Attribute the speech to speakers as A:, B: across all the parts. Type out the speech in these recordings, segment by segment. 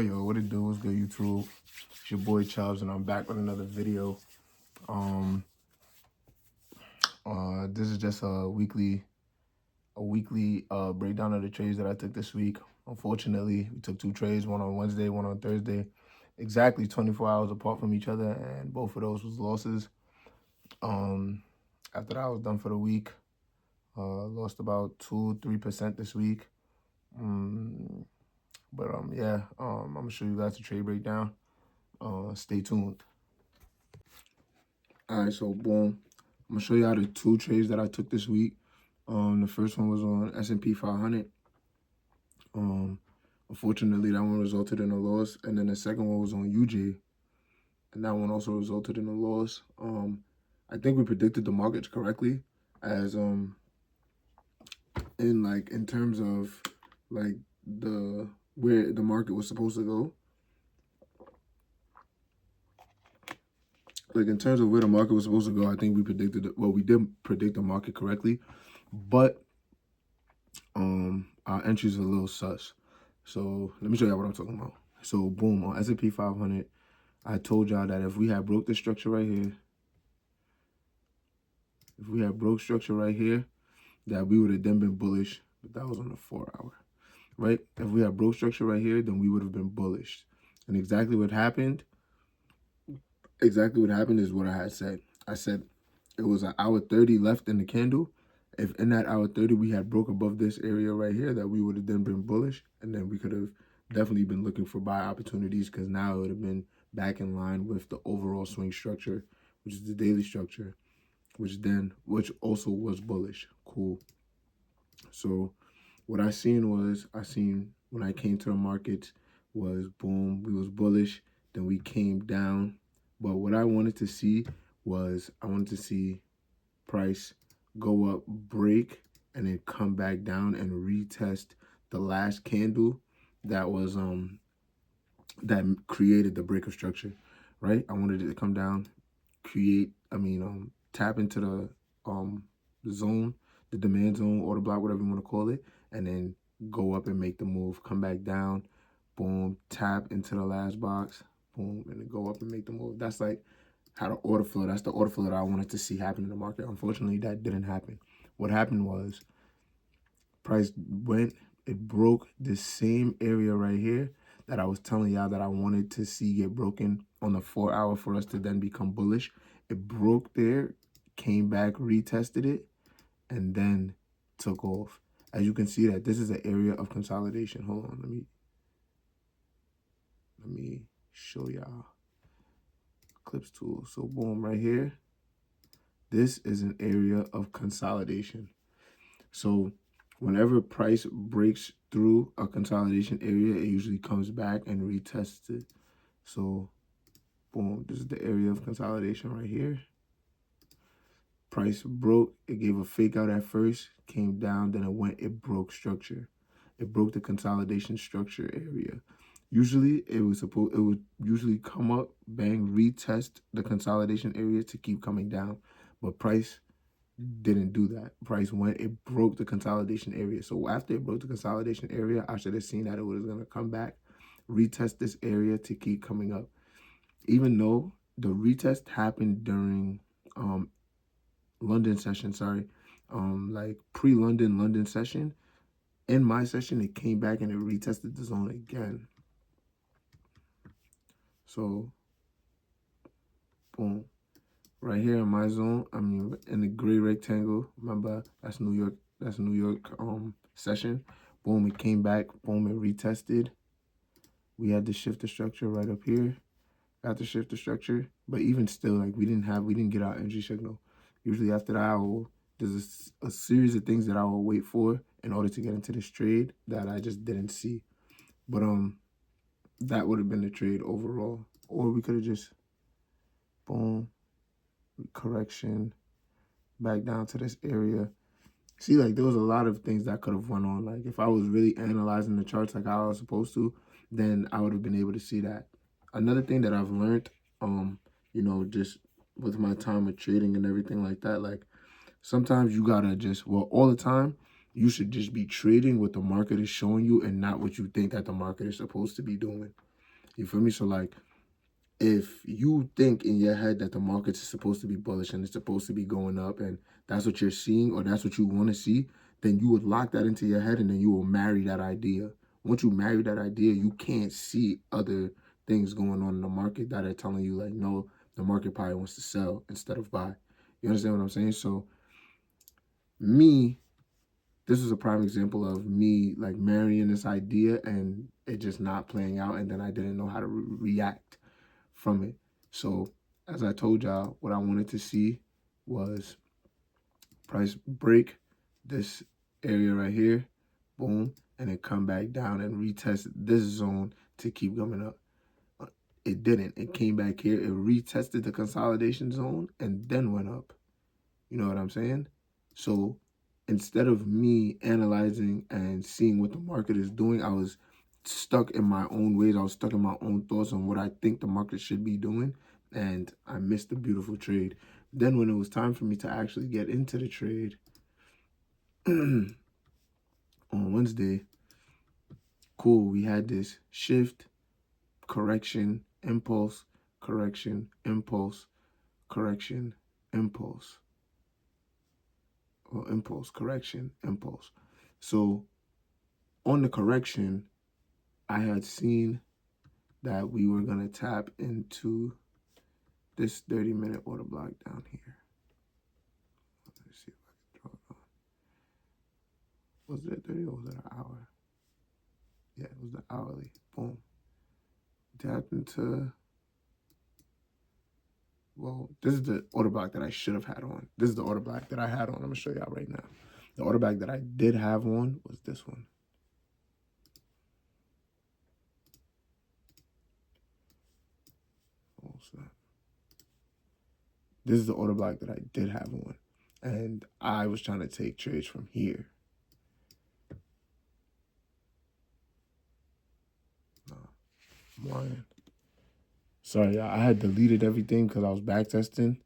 A: Yo, what it do? What's good, YouTube? It's your boy Chubbs, and I'm back with another video. Um, this is just a weekly breakdown of the trades that I took this week. Unfortunately, we took two trades, one on Wednesday, one on Thursday, exactly 24 hours apart from each other, and both of those was losses. After that, I was done for the week. Lost about 2-3% this week. Yeah, I'm gonna show you guys the trade breakdown. Stay tuned. All right, so boom, I'm gonna show you how the two trades that I took this week. The first one was on S&P 500. Unfortunately, that one resulted in a loss, and then the second one was on UJ, and that one also resulted in a loss. I think we predicted the markets correctly, as in terms of like where the market was supposed to go. Like in terms of where the market was supposed to go, I think we predicted it. Well, we did predict the market correctly, but our entries are a little sus. So let me show you what I'm talking about. So boom, on S&P 500, I told y'all that if we had broke the structure right here, that we would have then been bullish. But that was on the 4-hour, right? If we had broke structure right here, then we would have been bullish. And exactly what happened is what I had said. I said it was an hour 30 left in the candle. If in that hour 30 we had broke above this area right here, that we would have then been bullish, and then we could have definitely been looking for buy opportunities, because now it would have been back in line with the overall swing structure, which is the daily structure, which also was bullish. Cool. So what I seen when I came to the markets was boom, we was bullish, then we came down. But what I wanted to see was price go up, break, and then come back down and retest the last candle that was that created the break of structure, right? I wanted it to come down, tap into the zone, the demand zone, order block, whatever you want to call it, and then go up and make the move, come back down, boom, tap into the last box, boom, and then go up and make the move. That's like how the order flow. That's the order flow that I wanted to see happen in the market. Unfortunately, that didn't happen. What happened was price it broke this same area right here that I was telling y'all that I wanted to see get broken on the 4-hour for us to then become bullish. It broke there, came back, retested it, and then took off. As you can see that this is an area of consolidation. Hold on, let me show y'all. Clips tool. So boom, right here, this is an area of consolidation. So whenever price breaks through a consolidation area, it usually comes back and retests it. So boom, this is the area of consolidation right here. Price broke, it gave a fake out at first, came down, then it broke structure. It broke the consolidation structure area. Usually it would usually come up, bang, retest the consolidation area to keep coming down. But price didn't do that. Price it broke the consolidation area. So after it broke the consolidation area, I should have seen that it was going to come back, retest this area to keep coming up. Even though the retest happened during London session, like London session, in my session, it came back and it retested the zone again. So, boom. Right here in my zone, in the gray rectangle, remember, that's New York session. Boom, it came back, boom, it retested. We had to shift the structure right up here. Got to shift the structure, but even still, like, we didn't get our entry signal. Usually after that, there's a series of things that I will wait for in order to get into this trade that I just didn't see. But that would have been the trade overall. Or we could have just, boom, correction, back down to this area. See, like, there was a lot of things that could have went on. Like, if I was really analyzing the charts like how I was supposed to, then I would have been able to see that. Another thing that I've learned, just with my time with trading and everything like that, like, sometimes you gotta all the time, You should just be trading what the market is showing you and not what you think that the market is supposed to be doing. You feel me? So like, if you think in your head that the market is supposed to be bullish and it's supposed to be going up and that's what you're seeing or that's what you want to see, then you would lock that into your head and then you will marry that idea. Once you marry that idea, you can't see other things going on in the market that are telling you like, no, the market probably wants to sell instead of buy. You understand what I'm saying? So me, this is a prime example of me like marrying this idea and it just not playing out, and then I didn't know how to react from it. So as I told y'all, what I wanted to see was price break this area right here, boom, and then come back down and retest this zone to keep coming up. It didn't. It came back here, it retested the consolidation zone and then went up. You know what I'm saying? So instead of me analyzing and seeing what the market is doing, I was stuck in my own ways. I was stuck in my own thoughts on what I think the market should be doing, and I missed the beautiful trade. Then when it was time for me to actually get into the trade on Wednesday, cool, we had this shift, correction, impulse, correction, impulse, correction, impulse. Or impulse, correction, impulse. So on the correction, I had seen that we were going to tap into this 30-minute order block down here. Let's see if I can draw it on. Was it 30 or was it an hour? Yeah, it was the hourly. Boom. Tapped into, well, this is the order block that I should have had on. This is the order block that I had on. I'm going to show y'all right now. The order block that I did have on was this one. This is the order block that I did have on. And I was trying to take trades from here. One. Sorry, I had deleted everything because I was back testing.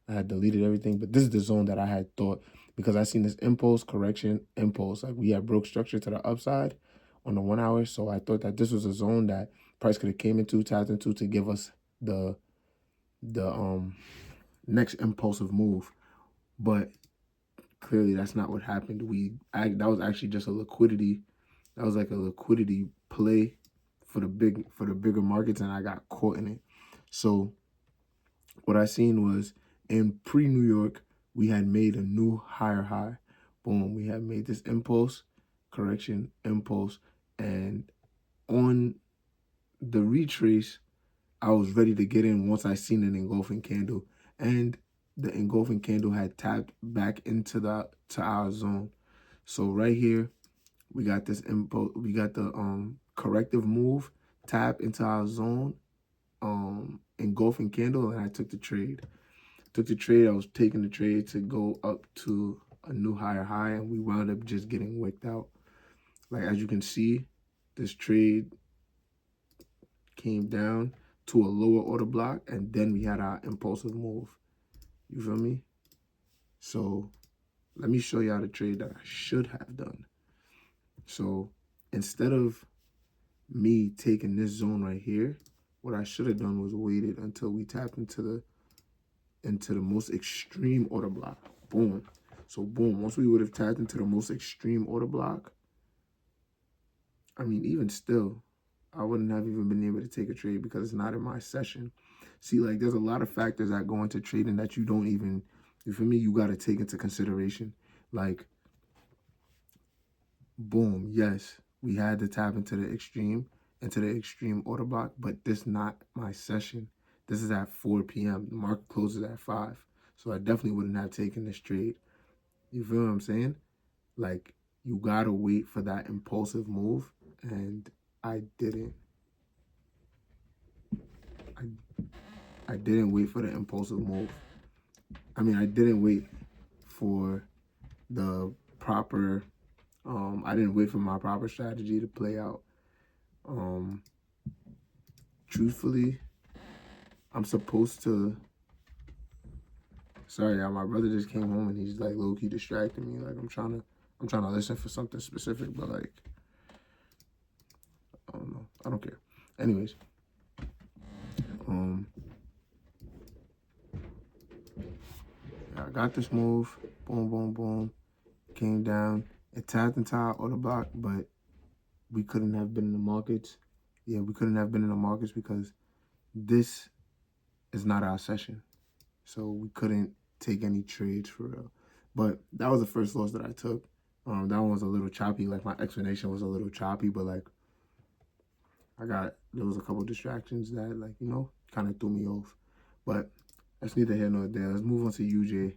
A: I had deleted everything, but this is the zone that I had thought, because I seen this impulse, correction, impulse. Like we had broke structure to the upside on the 1 hour. So I thought that this was a zone that price could have came into, tapped into to give us the next impulsive move. But clearly that's not what happened. That was actually just a liquidity. That was like a liquidity play for the bigger markets, and I got caught in it. So what I seen was in pre-New York, we had made a new higher high. Boom, we had made this impulse, correction, impulse, and on the retrace, I was ready to get in once I seen an engulfing candle, and the engulfing candle had tapped back into to our zone. So right here, we got this impulse, we got the corrective move, tap into our zone, engulfing candle, and I took the trade. I was taking the trade to go up to a new higher high, and we wound up just getting wicked out. Like as you can see, this trade came down to a lower order block, and then we had our impulsive move. You feel me? So let me show y'all the trade that I should have done. So instead of me taking this zone right here, what I should have done was waited until we tapped into the most extreme order block. Boom. So boom, once we would have tapped into the most extreme order block, I mean, even still, I wouldn't have even been able to take a trade because it's not in my session. See, like there's a lot of factors that go into trading that you don't even, for me, you got to take into consideration. Like, boom, yes, we had to tap into the extreme order block, but this not my session. This is at 4 p.m. The market closes at 5. So I definitely wouldn't have taken this trade. You feel what I'm saying? Like, you got to wait for that impulsive move, and I didn't. I didn't wait for the impulsive move. I mean, I didn't wait for the proper, I didn't wait for my proper strategy to play out. Truthfully, I'm supposed to, sorry, y'all, my brother just came home and he's like low-key distracting me. Like I'm trying I'm trying to listen for something specific, but like, I don't know. I don't care. Anyways, yeah, I got this move. Boom, boom, boom. Came down. It tapped into our order block, but we couldn't have been in the markets. Yeah, we couldn't have been in the markets because this is not our session. So we couldn't take any trades for real. But that was the first loss that I took. That one was a little choppy. Like my explanation was a little choppy, but like there was a couple distractions that like, you know, kind of threw me off. But that's neither here nor there. Let's move on to UJ.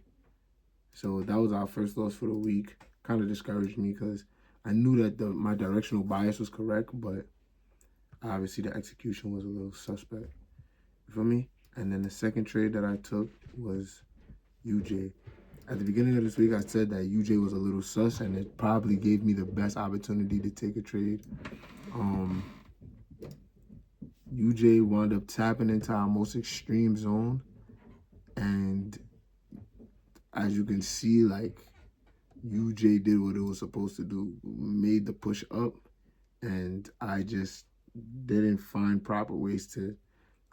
A: So that was our first loss for the week. Kind of discouraged me because I knew that my directional bias was correct, but obviously the execution was a little suspect. You feel me? And then the second trade that I took was UJ. At the beginning of this week, I said that UJ was a little sus, and it probably gave me the best opportunity to take a trade. UJ wound up tapping into our most extreme zone, and as you can see, like, UJ did what it was supposed to do, made the push up, and I just didn't find proper ways to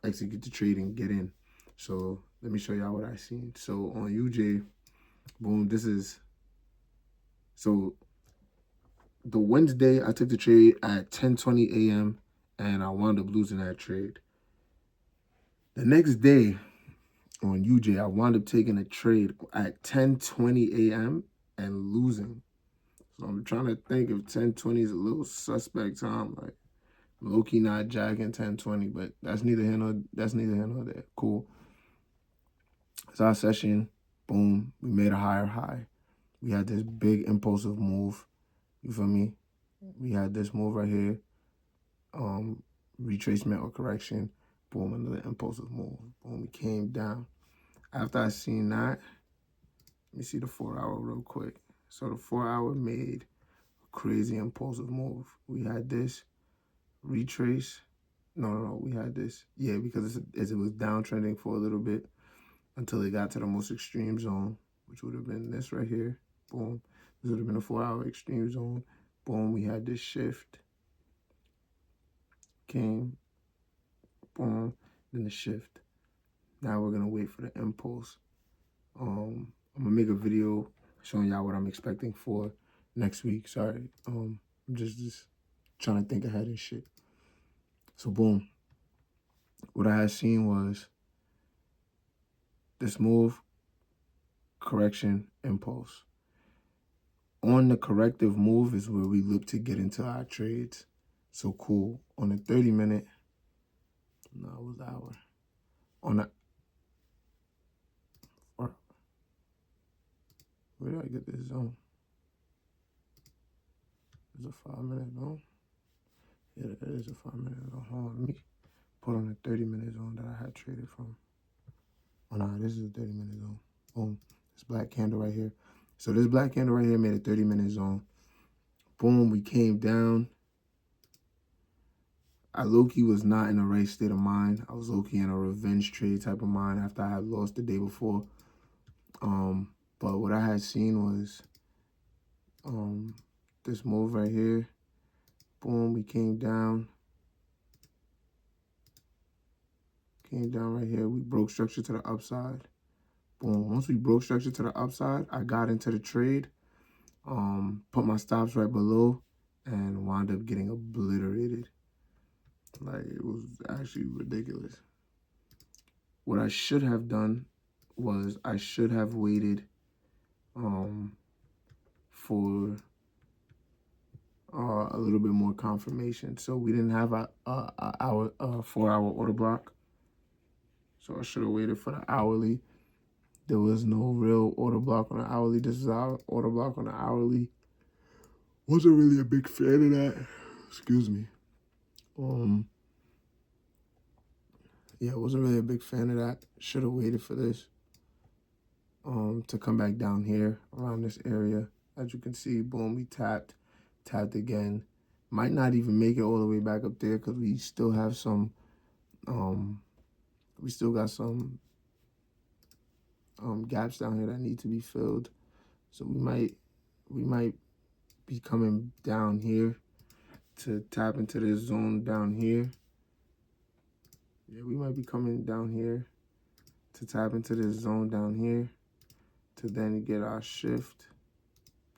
A: execute the trade and get in. So let me show y'all what I seen. So on UJ, boom, so the Wednesday I took the trade at 10:20 a.m. and I wound up losing that trade. The next day on UJ, I wound up taking a trade at 10:20 a.m. and losing. So I'm trying to think if 10:20 is a little suspect time, like low-key not jacking 10:20, but that's neither here nor there. Cool. It's our session. Boom. We made a higher high. We had this big impulsive move. You feel me? We had this move right here. Retracement or correction. Boom, another impulsive move. Boom, we came down. After I seen that, let me see the 4 hour real quick. So the 4 hour made a crazy impulsive move. We had this retrace. No, we had this. Yeah, because it was downtrending for a little bit until it got to the most extreme zone, which would have been this right here. Boom. This would have been a 4 hour extreme zone. Boom, we had this shift. Came. Boom. Then the shift. Now we're going to wait for the impulse. I'm going to make a video showing y'all what I'm expecting for next week. Sorry. I'm just trying to think ahead and shit. So, boom. What I had seen was this move, correction, impulse. On the corrective move is where we look to get into our trades. So, cool. On the 30-minute, no, it was hour. On the, where did I get this zone? It's a 5-minute zone. Yeah, that is a 5-minute zone. Hold on, let me put on the 30-minute zone that I had traded from. Oh, no, this is a 30-minute zone. Boom. This black candle right here. So this black candle right here made a 30-minute zone. Boom, we came down. I low-key was not in the right state of mind. I was low-key in a revenge trade type of mind after I had lost the day before. But what I had seen was this move right here. Boom, we came down. Came down right here. We broke structure to the upside. Boom. Once we broke structure to the upside, I got into the trade. Put my stops right below and wound up getting obliterated. Like, it was actually ridiculous. What I should have done was I should have waited for a little bit more confirmation. So we didn't have a 4 hour order block. So I should have waited for the hourly. There was no real order block on the hourly. This is our order block on the hourly. Wasn't really a big fan of that. Excuse me. Yeah, wasn't really a big fan of that. Should have waited for this to come back down here around this area. As you can see, boom, we tapped again. Might not even make it all the way back up there because we still have some, we still got some gaps down here that need to be filled. So we might be coming down here to tap into this zone down here. Yeah, we might be coming down here to tap into this zone down here to then get our shift,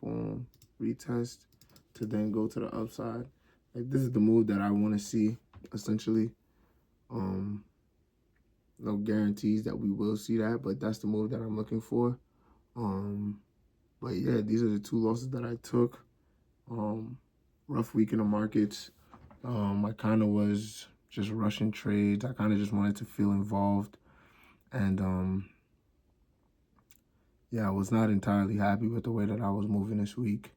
A: boom, retest, to then go to the upside. Like, this is the move that I want to see, essentially. No guarantees that we will see that, but that's the move that I'm looking for. But yeah, these are the two losses that I took. Rough week in the markets. I kind of was just rushing trades. I kind of just wanted to feel involved. And yeah, I was not entirely happy with the way that I was moving this week.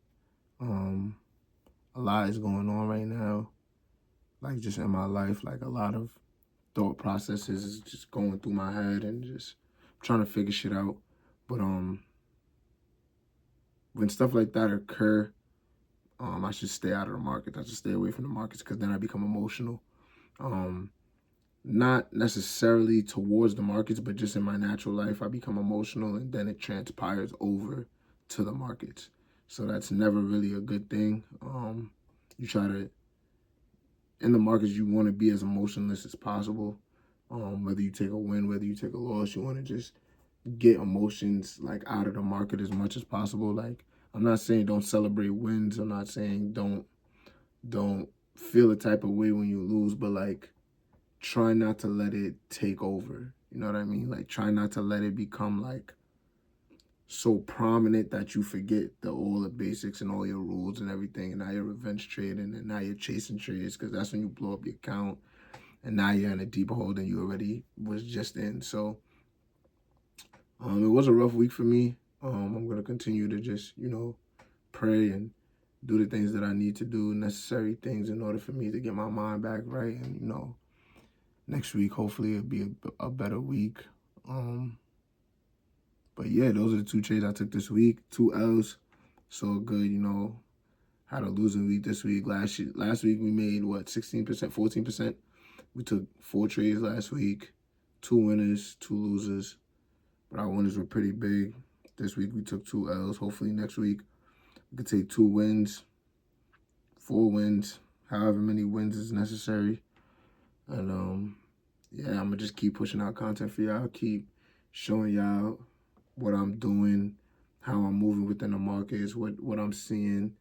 A: A lot is going on right now, like just in my life, like a lot of thought processes is just going through my head and just trying to figure shit out. But when stuff like that occur, I should stay out of the market. I should stay away from the markets because then I become emotional. Not necessarily towards the markets, but just in my natural life, I become emotional and then it transpires over to the markets. So that's never really a good thing. You try to, in the markets, you want to be as emotionless as possible. Whether you take a win, whether you take a loss, you want to just get emotions like out of the market as much as possible. Like, I'm not saying don't celebrate wins. I'm not saying don't feel a type of way when you lose, but like, try not to let it take over. You know what I mean? Like, try not to let it become like so prominent that you forget all the basics and all your rules and everything. And now you're revenge trading and now you're chasing trades, because that's when you blow up your account. And now you're in a deeper hole than you already was just in. So it was a rough week for me. I'm going to continue to just, pray and do the things that I need to do, necessary things in order for me to get my mind back right. And, next week, hopefully, it'll be a better week. But yeah, those are the two trades I took this week. 2 L's. So good, had a losing week this week. Last week, we made, 16%, 14%? We took 4 trades last week. 2 winners, 2 losers. But our winners were pretty big. This week, we took 2 L's. Hopefully, next week, we could take 2 wins, 4 wins, however many wins is necessary. And yeah, I'm gonna just keep pushing out content for y'all, keep showing y'all what I'm doing, how I'm moving within the markets, what I'm seeing.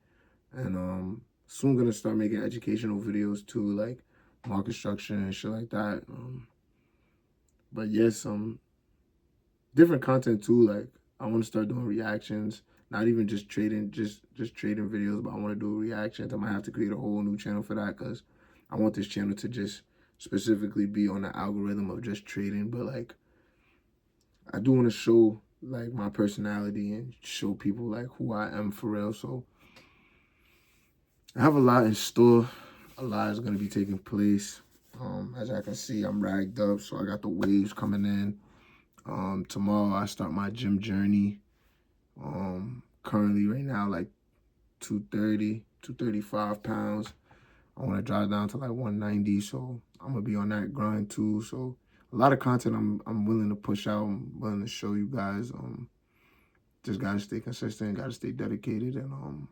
A: And soon gonna start making educational videos too, like market structure and shit like that. But yes, different content too. Like, I want to start doing reactions, not even just trading, just trading videos, but I want to do reactions. I might have to create a whole new channel for that, because I want this channel to just specifically be on the algorithm of just trading. But like, I do want to show like my personality and show people like who I am for real. So I have a lot in store. A lot is going to be taking place. As I can see, I'm ragged up, so I got the waves coming in. Tomorrow I start my gym journey. Currently right now, like 230, 235 pounds. I want to drive down to like 190, so I'm gonna be on that grind too. So a lot of content I'm willing to push out. I'm willing to show you guys. Just gotta stay consistent, gotta stay dedicated, and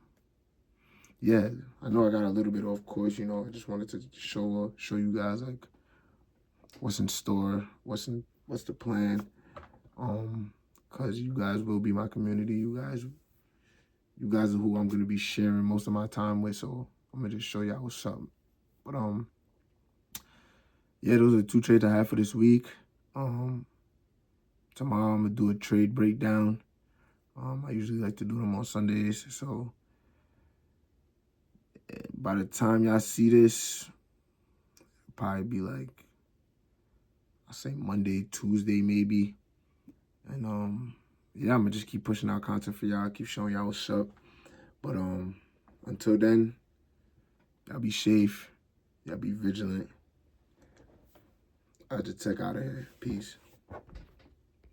A: yeah, I know I got a little bit off course. I just wanted to show you guys like what's in store, what's the plan. Cause you guys will be my community. You guys are who I'm gonna be sharing most of my time with. So I'm gonna just show y'all what's up. But yeah, those are the 2 trades I have for this week. Tomorrow I'm gonna do a trade breakdown. I usually like to do them on Sundays. So by the time y'all see this, it'll probably be like, I'll say Monday, Tuesday maybe. And yeah, I'm gonna just keep pushing out content for y'all, keep showing y'all what's up. But until then, y'all be safe, y'all be vigilant. I just check out of here. Peace.